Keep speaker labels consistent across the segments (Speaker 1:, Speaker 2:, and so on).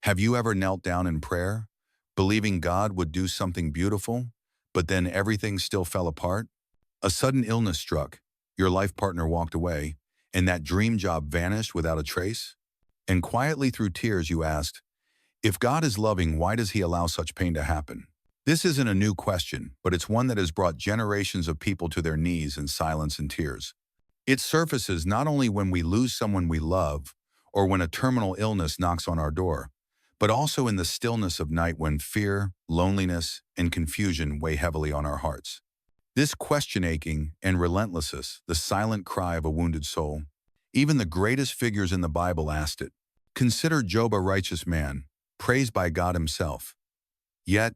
Speaker 1: Have you ever knelt down in prayer, believing God would do something beautiful, but then everything still fell apart? A sudden illness struck, your life partner walked away, and that dream job vanished without a trace? And quietly through tears you asked, if God is loving, why does he allow such pain to happen? This isn't a new question, but it's one that has brought generations of people to their knees in silence and tears. It surfaces not only when we lose someone we love, or when a terminal illness knocks on our door, but also in the stillness of night when fear, loneliness, and confusion weigh heavily on our hearts. This question aching and relentlessness, the silent cry of a wounded soul. Even the greatest figures in the Bible asked it. Consider Job, a righteous man, praised by God himself. Yet,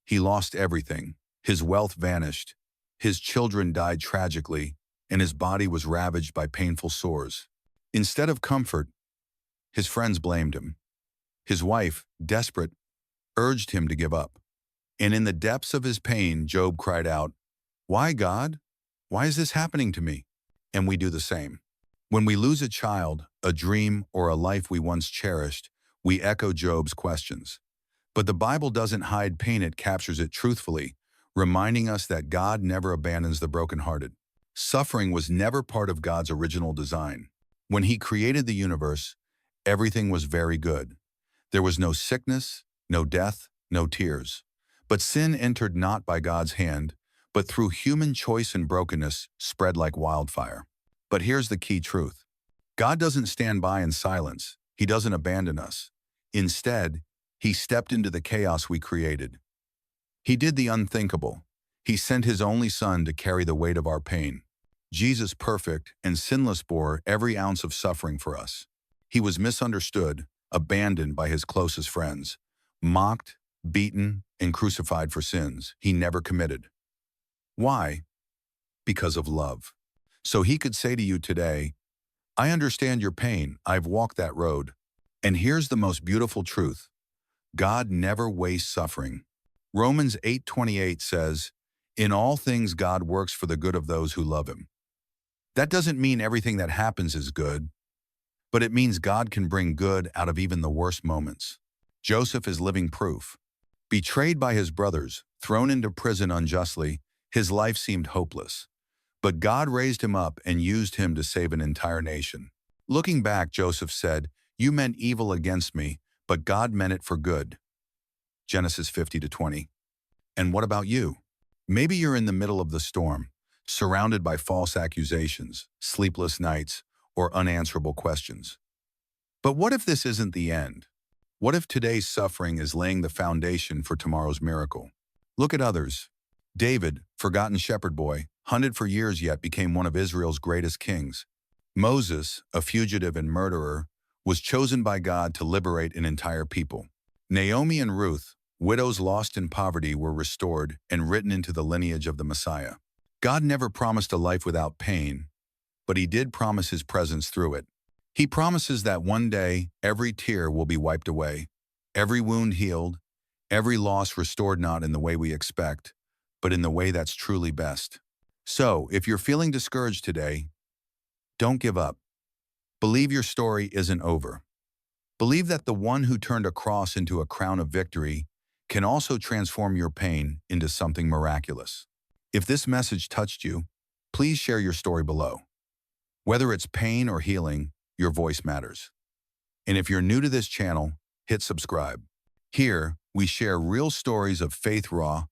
Speaker 1: he lost everything. His wealth vanished, his children died tragically, and his body was ravaged by painful sores. Instead of comfort, his friends blamed him. His wife, desperate, urged him to give up. And in the depths of his pain, Job cried out, "Why, God? Why is this happening to me?" And we do the same. When we lose a child, a dream, or a life we once cherished, we echo Job's questions. But the Bible doesn't hide pain, it captures it truthfully, reminding us that God never abandons the brokenhearted. Suffering was never part of God's original design. When he created the universe, everything was very good. There was no sickness, no death, no tears. But sin entered not by God's hand, but through human choice and brokenness spread like wildfire. But here's the key truth. God doesn't stand by in silence. He doesn't abandon us. Instead, he stepped into the chaos we created. He did the unthinkable. He sent his only son to carry the weight of our pain. Jesus, perfect and sinless, bore every ounce of suffering for us. He was misunderstood, abandoned by his closest friends, mocked, beaten, and crucified for sins he never committed. Why? Because of love. So he could say to you today, I understand your pain, I've walked that road. And here's the most beautiful truth. God never wastes suffering. Romans 8:28 says, in all things God works for the good of those who love him. That doesn't mean everything that happens is good, but it means God can bring good out of even the worst moments. Joseph is living proof. Betrayed by his brothers, thrown into prison unjustly, his life seemed hopeless. But God raised him up and used him to save an entire nation. Looking back, Joseph said, you meant evil against me, but God meant it for good. Genesis 50:20. And what about you? Maybe you're in the middle of the storm, surrounded by false accusations, sleepless nights, or unanswerable questions. But what if this isn't the end? What if today's suffering is laying the foundation for tomorrow's miracle? Look at others. David, forgotten shepherd boy, hunted for years yet became one of Israel's greatest kings. Moses, a fugitive and murderer, was chosen by God to liberate an entire people. Naomi and Ruth, widows lost in poverty, were restored and written into the lineage of the Messiah. God never promised a life without pain, but he did promise his presence through it. He promises that one day every tear will be wiped away, every wound healed, every loss restored, not in the way we expect, but in the way that's truly best. So, if you're feeling discouraged today, don't give up. Believe your story isn't over. Believe that the one who turned a cross into a crown of victory can also transform your pain into something miraculous. If this message touched you, please share your story below. Whether it's pain or healing, your voice matters. And if you're new to this channel, hit subscribe. Here, we share real stories of faith, raw,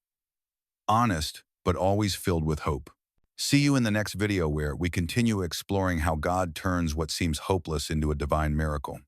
Speaker 1: honest, but always filled with hope. See you in the next video where we continue exploring how God turns what seems hopeless into a divine miracle.